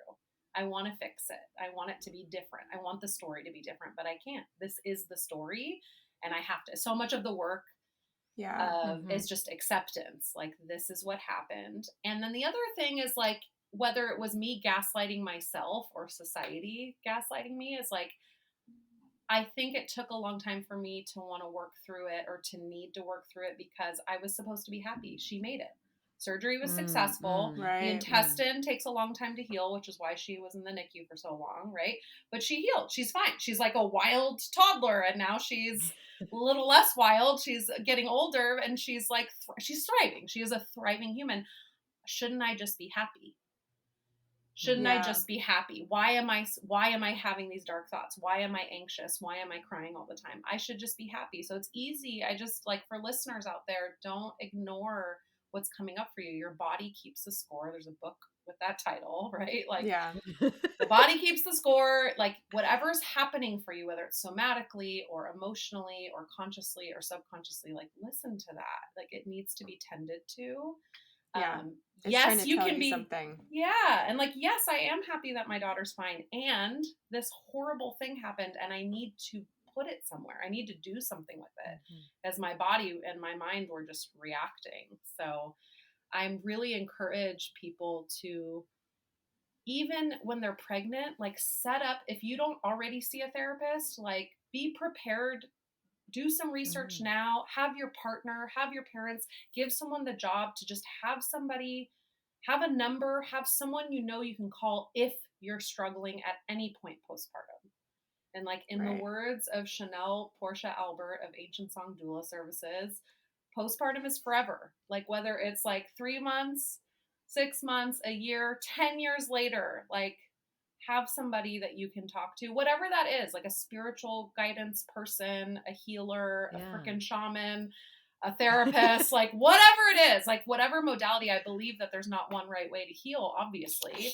I want to fix it. I want it to be different. I want the story to be different, but I can't. This is the story, and I have to. So much of the work Yeah. of Mhm. is just acceptance. Like this is what happened. And then the other thing is like whether it was me gaslighting myself or society gaslighting me, is like I think it took a long time for me to want to work through it or to need to work through it, because I was supposed to be happy. She made it. Surgery was Mm, successful. mm, The Right. mm. intestine takes a long time to heal, which is why she was in the NICU for so long, right? But she healed. She's fine. She's like a wild toddler, and now she's a little less wild. She's getting older, and she's like she's thriving. She is a thriving human. Shouldn't I just be happy? Shouldn't I Mhm. Yeah. just be happy? Why am I having these dark thoughts? Why am I anxious? Why am I crying all the time? I should just be happy. So it's easy. I just like, for listeners out there, don't ignore what's coming up for you. Your body keeps a score. There's a book with that title, right? Like Yeah. the body keeps the score. Like whatever's happening for you, whether it's somatically or emotionally or consciously or subconsciously, like listen to that. Like it needs to be tended to. Yeah. It's trying Yes, to you tell can you be. something. Yeah, and like yes, I am happy that my daughter's fine, and this horrible thing happened, and I need to put it somewhere. I need to do something with Mhm. it, as my body and my mind were just reacting. So I'm really encourage people to, even when they're pregnant, like set up, if you don't already see a therapist, like be prepared, do some research Mm. now, have your partner, have your parents, give someone the job to just have somebody, have a number, have someone you can call if you're struggling at any point postpartum. And like in the Right. words of Chanel Portia Albert of Ancient Song Doula Services, postpartum is forever. Like whether it's like 3 months, 6 months, a year, 10 years later, like have somebody that you can talk to, whatever that is, like a spiritual guidance person, a healer, a Yeah. freaking shaman, a therapist, like whatever it is, like whatever modality. I believe that there's not one right way to heal, obviously.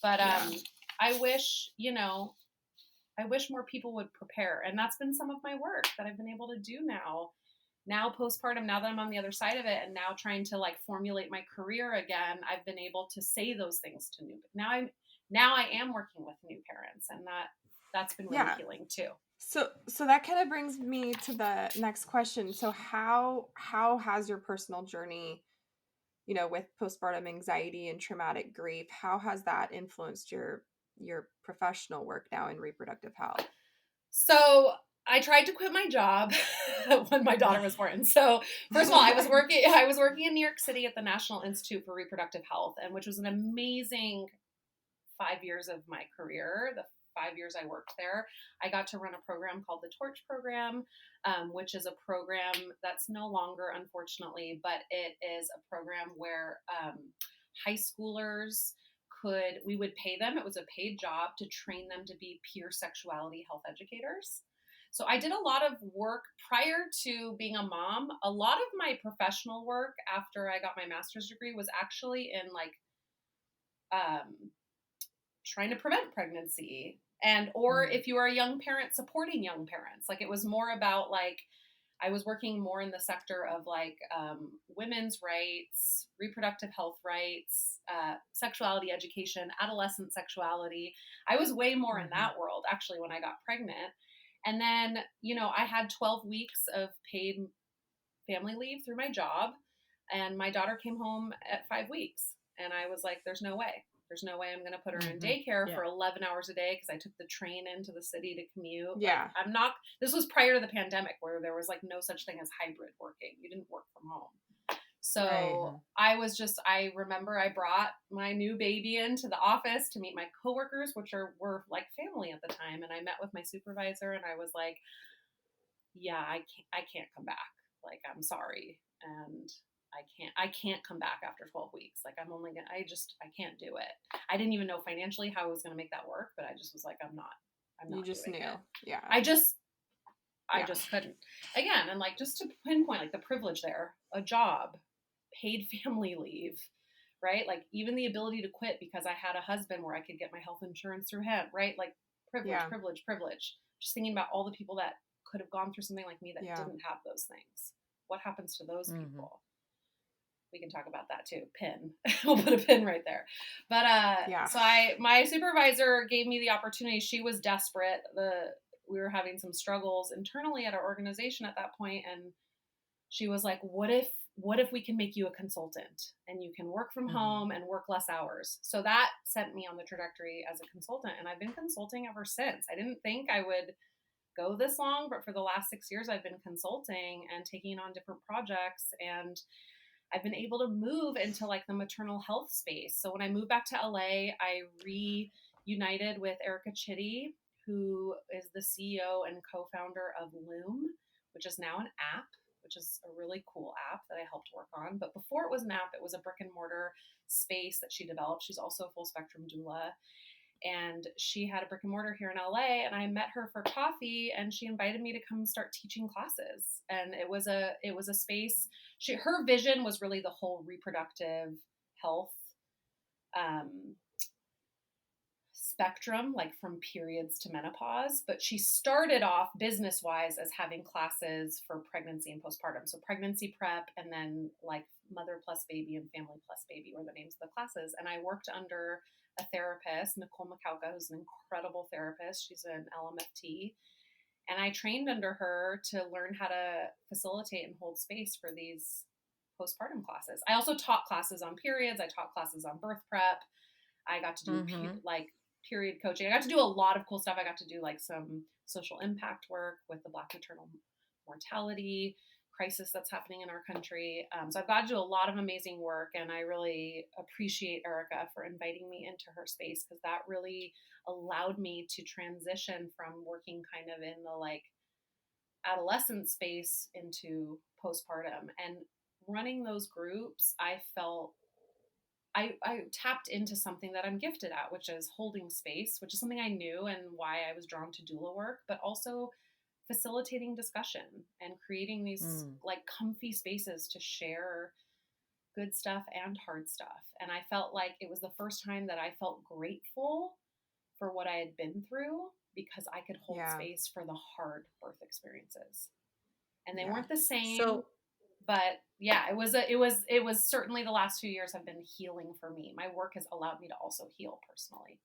But Yeah. I wish, I wish more people would prepare. And that's been some of my work that I've been able to do now postpartum, now that I'm on the other side of it, and now trying to like formulate my career again. I've been able to say those things to new, now I am working with new parents, and that's been really Yeah. healing too. So that kind of brings me to the next question. So how has your personal journey, with postpartum anxiety and traumatic grief, how has that influenced your professional work now in reproductive health? So I tried to quit my job when my daughter was born. So first of all, I was working in New York City at the National Institute for Reproductive Health, and which was an amazing 5 years of my career. The 5 years I worked there, I got to run a program called the Torch Program, which is a program that's no longer, unfortunately, but it is a program where high schoolers we would pay them. It was a paid job to train them to be peer sexuality health educators. So I did a lot of work prior to being a mom. A lot of my professional work after I got my master's degree was actually in like um, trying to prevent pregnancy, and or Mm. if you are a young parent, supporting young parents. Like it was more about like I was working more in the sector of like women's rights, reproductive health rights, sexuality education, adolescent sexuality. I was way more in Mhm. that world actually when I got pregnant. And then, I had 12 weeks of paid family leave through my job. And my daughter came home at 5 weeks. And I was like, there's no way. There's no way I'm going to put her in Mhm. daycare Yeah. for 11 hours a day because I took the train into the city to commute. Like, Yeah. I'm not, this was prior to the pandemic where there was like no such thing as hybrid working. You didn't work from home. Right. So Mhm. I remember I brought my new baby into the office to meet my coworkers, which were like family at the time. And I met with my supervisor and I was like, yeah, I can't come back. Like, I'm sorry. And I can't come back after 12 weeks. Like, I can't do it. I didn't even know financially how I was going to make that work, but I just was like, I'm You not just doing knew. it. Yeah. I just, I Yeah. just couldn't. Again, and like, just to pinpoint like the privilege there, a job, paid family leave, right? Like, even the ability to quit because I had a husband where I could get my health insurance through him, right? Like, privilege, Yeah. privilege, privilege. Just thinking about all the people that could have gone through something like me that Yeah. didn't have those things. What happens to those Mhm. people? We can talk about that too. Pin. We'll put a pin right there. But Yeah. so my supervisor gave me the opportunity. She was desperate. We were having some struggles internally at our organization at that point, and she was like, what if we can make you a consultant and you can work from Mhm. home and work less hours? So that sent me on the trajectory as a consultant, and I've been consulting ever since. I didn't think I would go this long, but for the last 6 years I've been consulting and taking on different projects, and I've been able to move into like the maternal health space. So when I moved back to LA, I reunited with Erica Chitty, who is the CEO and co-founder of Loom, which is now an app, which is a really cool app that I helped work on. But before it was an app, it was a brick and mortar space that she developed. She's also a full spectrum doula, and she had a brick and mortar here in LA, and I met her for coffee and she invited me to come start teaching classes. And it was a space. Her vision was really the whole reproductive health um, spectrum, like from periods to menopause. But she started off business wise as having classes for pregnancy and postpartum. So pregnancy prep, and then like mother plus baby and family plus baby were the names of the classes. And I worked under a therapist, Nicole McCalca, who's an incredible therapist. She's an LMFT. And I trained under her to learn how to facilitate and hold space for these postpartum classes. I also taught classes on periods. I taught classes on birth prep. I got to do Mhm. like period coaching. I got to do a lot of cool stuff. I got to do like some social impact work with the Black maternal mortality crisis that's happening in our country. So I've got to do a lot of amazing work, and I really appreciate Erica for inviting me into her space because that really allowed me to transition from working kind of in the like adolescent space into postpartum. And running those groups, I tapped into something that I'm gifted at, which is holding space, which is something I knew and why I was drawn to doula work, but also facilitating discussion and creating these Mm. like comfy spaces to share good stuff and hard stuff. And I felt like it was the first time that I felt grateful for what I had been through because I could hold Yeah. space for the hard birth experiences. And they Yeah. weren't the same, So, but yeah, it was certainly the last few years have been healing for me. My work has allowed me to also heal personally.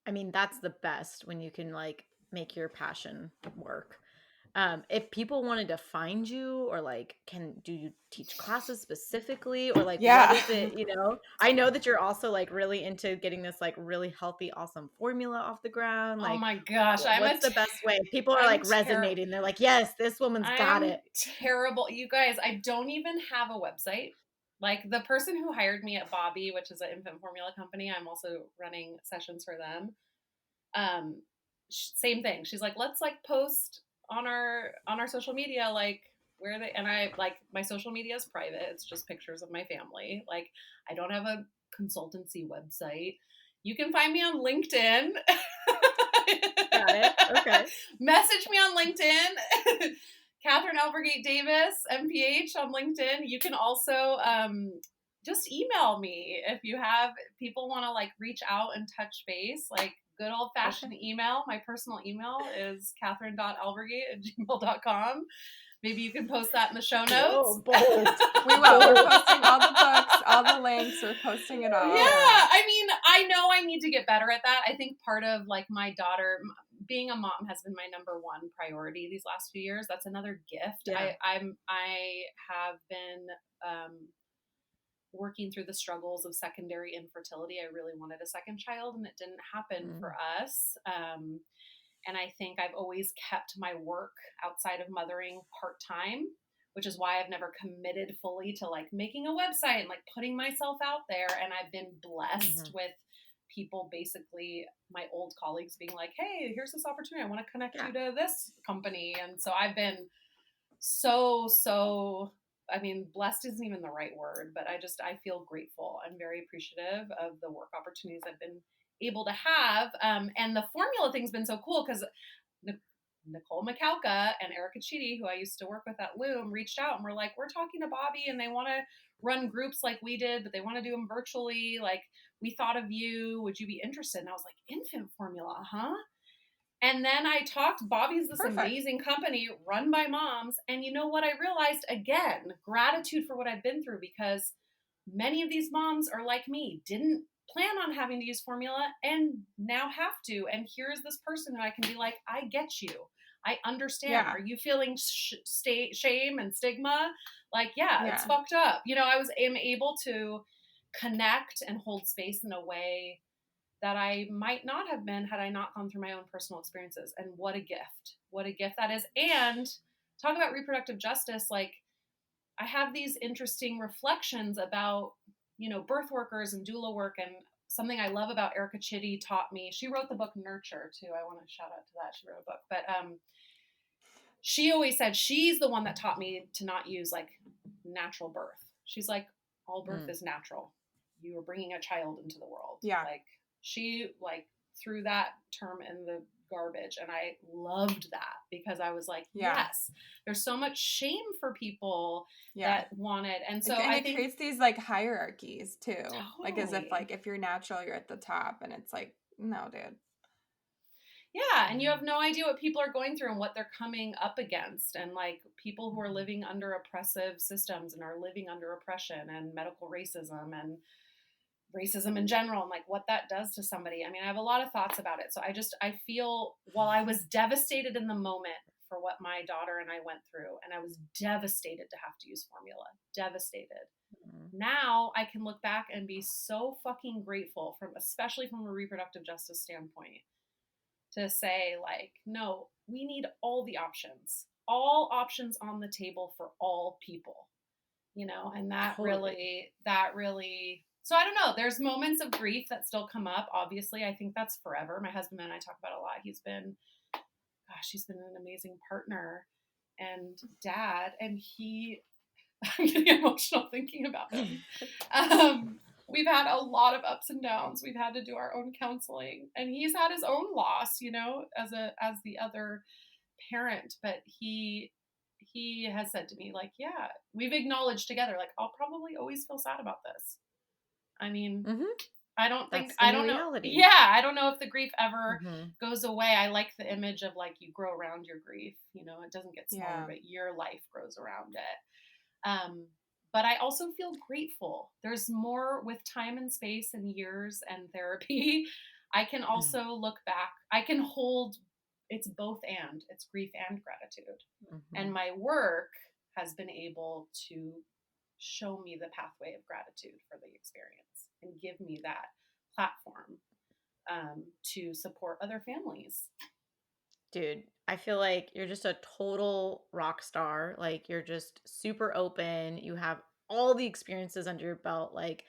I mean, that's the best when you can like make your passion work. If people wanted to find you, or like, do you teach classes specifically, or like, what Yeah. is it, I know that you're also like really into getting this like really healthy, awesome formula off the ground. Oh Like, my gosh, what's the best way? People are I'm like resonating. They're like, yes, this woman's got I'm it. terrible. You guys, I don't even have a website. Like the person who hired me at Bobby, which is an infant formula company, I'm also running sessions for them. Um, Same thing. She's like, let's like post on our social media, like where they, and I like, my social media is private. It's just pictures of my family. Like I don't have a consultancy website. You can find me on LinkedIn. Got it. Okay. Message me on LinkedIn. Kathryn Albergate Davis, MPH on LinkedIn. You can also just email me if you have people want to like reach out and touch base, like good old fashioned email. My personal email is kathryn.albergate@gmail.com. Maybe you can post that in the show notes. Whoa, bold. We will. We're posting all the books, all the links. We're posting it all. Yeah, I mean, I know I need to get better at that. I think part of like my daughter being a mom has been my number one priority these last few years. That's another gift. Yeah. I have been working through the struggles of secondary infertility. I really wanted a second child, and it didn't happen for us. And I think I've always kept my work outside of mothering part-time, which is why I've never committed fully to like making a website and like putting myself out there. And I've been blessed with people, basically my old colleagues, being like, hey, here's this opportunity. I want to connect you to this company. And so I've been so, I mean, blessed isn't even the right word, but I feel grateful. I'm very appreciative of the work opportunities I've been able to have. And the formula thing's been so cool because Nicole McCalca and Erica Chidi, who I used to work with at Loom, reached out and were like, we're talking to Bobby and they want to run groups like we did, but they want to do them virtually. Like, we thought of you. Would you be interested? And I was like, infant formula, huh? And then I talked, Bobby's this amazing company run by moms. And you know what? I realized, again, gratitude for what I've been through, because many of these moms are like me, didn't plan on having to use formula and now have to. And here's this person who I can be like, I get you. I understand. Yeah. Are you feeling shame and stigma? Like, yeah, it's fucked up. You know, am able to connect and hold space in a way that I might not have been had I not gone through my own personal experiences. And what a gift. What a gift that is. And talk about reproductive justice. Like, I have these interesting reflections about, you know, birth workers and doula work. And something I love about Erica Chidi taught me. She wrote the book Nurture too. I want to shout out to that. She wrote a book. But she always said she's the one that taught me to not use like natural birth. She's like, all birth is natural. You are bringing a child into the world. Yeah. Like, she like threw that term in the garbage, and I loved that because I was like, yes, there's so much shame for people that want it. And so I think it creates these like hierarchies too. Totally. Like, as if like if you're natural, you're at the top, and it's like, no, dude. Yeah, and you have no idea what people are going through and what they're coming up against. And like people who are living under oppressive systems and are living under oppression and medical racism and racism in general, and like what that does to somebody. I mean, I have a lot of thoughts about it. So I feel, while I was devastated in the moment for what my daughter and I went through, and I was devastated to have to use formula, devastated. Now I can look back and be so fucking grateful, especially from a reproductive justice standpoint, to say like, no, we need all options on the table for all people, you know. And that really, so I don't know, there's moments of grief that still come up. Obviously, I think that's forever. My husband and I talk about it a lot. He's been an amazing partner and dad, and I'm getting emotional thinking about him. We've had a lot of ups and downs. We've had to do our own counseling, and he's had his own loss, you know, as the other parent. But he has said to me, like, yeah, we've acknowledged together, like, I'll probably always feel sad about this. I mean, I don't know. Yeah, I don't know if the grief ever goes away. I like the image of like you grow around your grief. You know, it doesn't get smaller, but your life grows around it. But I also feel grateful. There's more with time and space and years and therapy. I can also look back. I can hold it's both, and it's grief and gratitude. And Mhm. my work has been able to show me the pathway of gratitude for the experience and give me that platform to support other families. Dude, I feel like you're just a total rock star. Like you're just super open. You have all the experiences under your belt. Like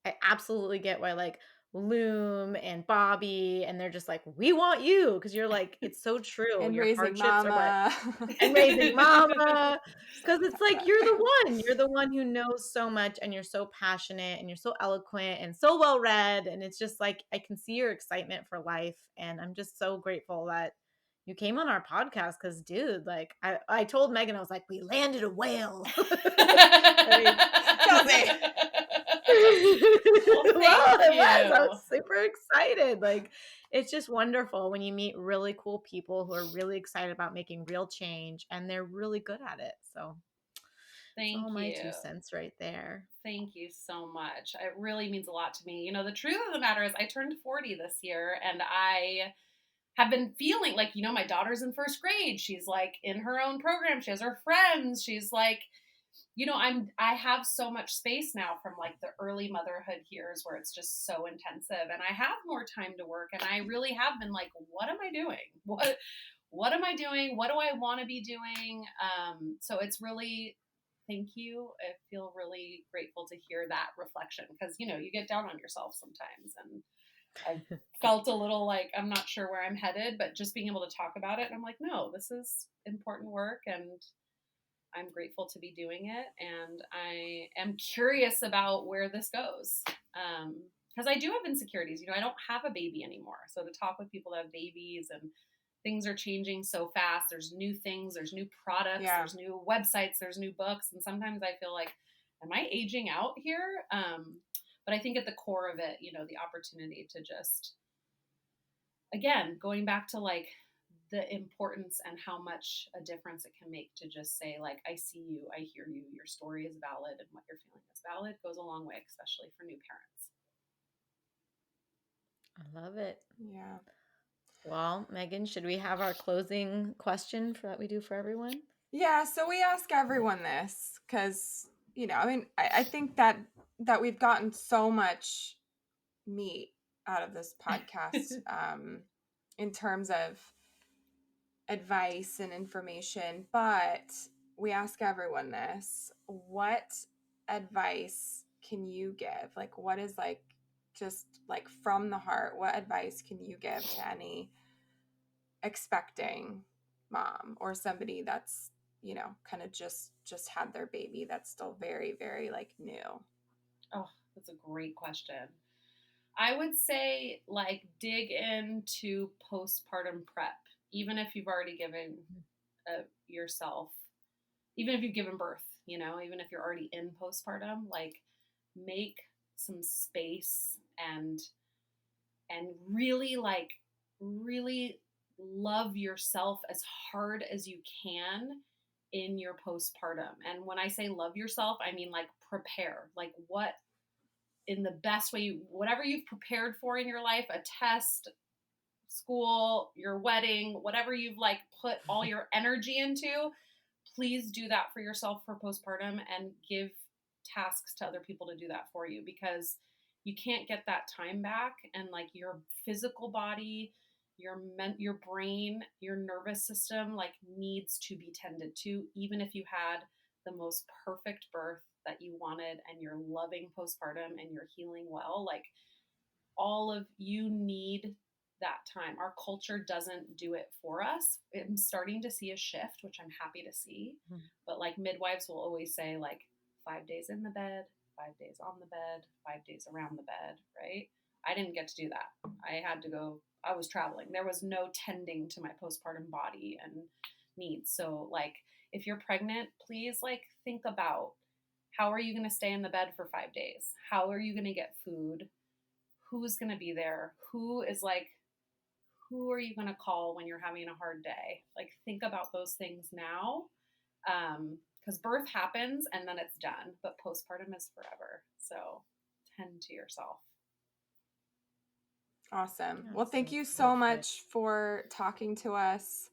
I absolutely get why like Loom and Bobby and they're just like, we want you because you're like, it's so true. And Your raising hardships are what mama. and raising mama. Because it's like you're the one. You're the one who knows so much and you're so passionate and you're so eloquent and so well read. And it's just like I can see your excitement for life. And I'm just so grateful that you came on our podcast because, dude, like I told Megan, I was like, we landed a whale. Like, Kelsey. Well, well, thank it was. I you. was super excited. Like, it's just wonderful when you meet really cool people who are really excited about making real change and they're really good at it. So, it's Thank all my you. 2 cents right there. Thank you so much. It really means a lot to me. You know, the truth of the matter is I turned 40 this year and I have been feeling like, you know, my daughter's in first grade. She's like in her own program. She has her friends. She's like, you know, I have so much space now from like the early motherhood years where it's just so intensive and I have more time to work and I really have been like, what am I doing? What am I doing? What do I want to be doing? So it's really, thank you. I feel really grateful to hear that reflection because, you know, you get down on yourself sometimes and I've felt a little like I'm not sure where I'm headed, but just being able to talk about it, I'm like, no, this is important work and I'm grateful to be doing it. And I am curious about where this goes. Because I do have insecurities. You know, I don't have a baby anymore. So to talk with people that have babies and things are changing so fast, there's new things, there's new products, Yeah. there's new websites, there's new books. And sometimes I feel like, am I aging out here? But I think at the core of it, you know, the opportunity to just, again, going back to like the importance and how much a difference it can make to just say like, I see you, I hear you, your story is valid and what you're feeling is valid goes a long way, especially for new parents. I love it. Yeah. Well, Megan, should we have our closing question for that we do for everyone? Yeah, so we ask everyone this because, you know, I mean, I think that we've gotten so much meat out of this podcast in terms of advice and information, but we ask everyone this. What advice can you give? Like, what is like, just like from the heart, what advice can you give to any expecting mom or somebody that's, you know, kind of just had their baby that's still very, very like new? Oh, that's a great question. I would say like dig into postpartum prep, even if you've already given yourself, even if you've given birth, you know, even if you're already in postpartum, like make some space and really like really love yourself as hard as you can in your postpartum. And when I say love yourself, I mean like prepare, like what in the best way, whatever you've prepared for in your life, a test, school, your wedding, whatever you've like put all your energy into, please do that for yourself for postpartum and give tasks to other people to do that for you because you can't get that time back and like your physical body, your brain, your nervous system like needs to be tended to even if you had the most perfect birth that you wanted and you're loving postpartum and you're healing well, like all of you need that time. Our culture doesn't do it for us. I'm starting to see a shift, which I'm happy to see. But like midwives will always say, like 5 days in the bed, 5 days on the bed, 5 days around the bed, right? I didn't get to do that. I had to go, I was traveling. There was no tending to my postpartum body and needs. So, like, if you're pregnant, please, like, think about how are you going to stay in the bed for 5 days? How are you going to get food? Who's going to be there? Who are you going to call when you're having a hard day? Like, think about those things now. Because birth happens and then it's done, but postpartum is forever. So tend to yourself. Awesome. Yeah, Well, thank so you so perfect. much for talking to us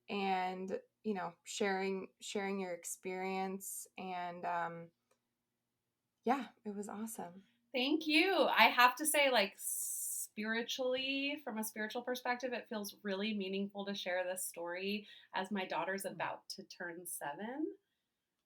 and, sharing your experience. And yeah, it was awesome. Thank you. I have to say, like, spiritually, from a spiritual perspective, it feels really meaningful to share this story as my daughter's about to turn 7.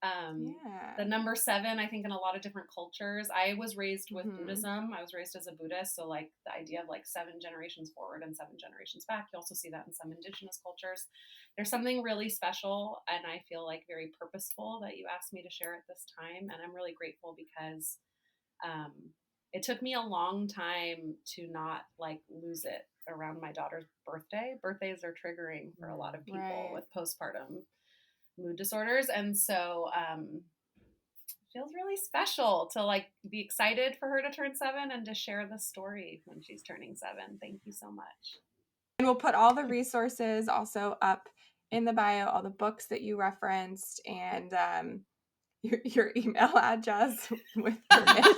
The Yeah. number 7, I think, in a lot of different cultures. I was raised with Hmm. Buddhism. I was raised as a Buddhist. So, like, the idea of like 7 generations forward and 7 generations back, you also see that in some indigenous cultures. There's something really special, and I feel like very purposeful that you asked me to share at this time. And I'm really grateful because um, it took me a long time to not like lose it around my daughter's birthday. Birthdays are triggering for a lot of people Right. with postpartum mood disorders. And so it feels really special to like be excited for her to turn 7 and to share the story when she's turning 7. Thank you so much. And we'll put all the resources also up in the bio, all the books that you referenced, and your email address with permission.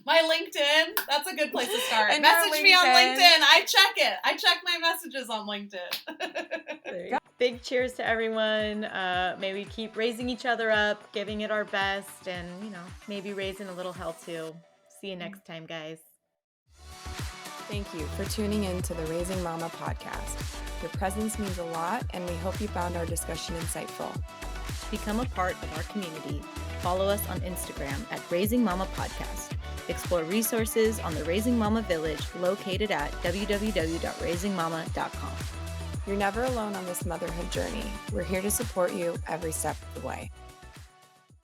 My LinkedIn, that's a good place to start. And your Message me on LinkedIn. LinkedIn. I check it. I check my messages on LinkedIn. Big cheers to everyone. May we keep raising each other up, giving it our best, and, maybe raising a little hell too. See you next time, guys. Thank you for tuning in to the Raising Mama podcast. Your presence means a lot, and we hope you found our discussion insightful. To become a part of our community, follow us on Instagram at Raising Mama Podcast. Explore resources on the Raising Mama Village located at www.raisingmama.com. You're never alone on this motherhood journey. We're here to support you every step of the way.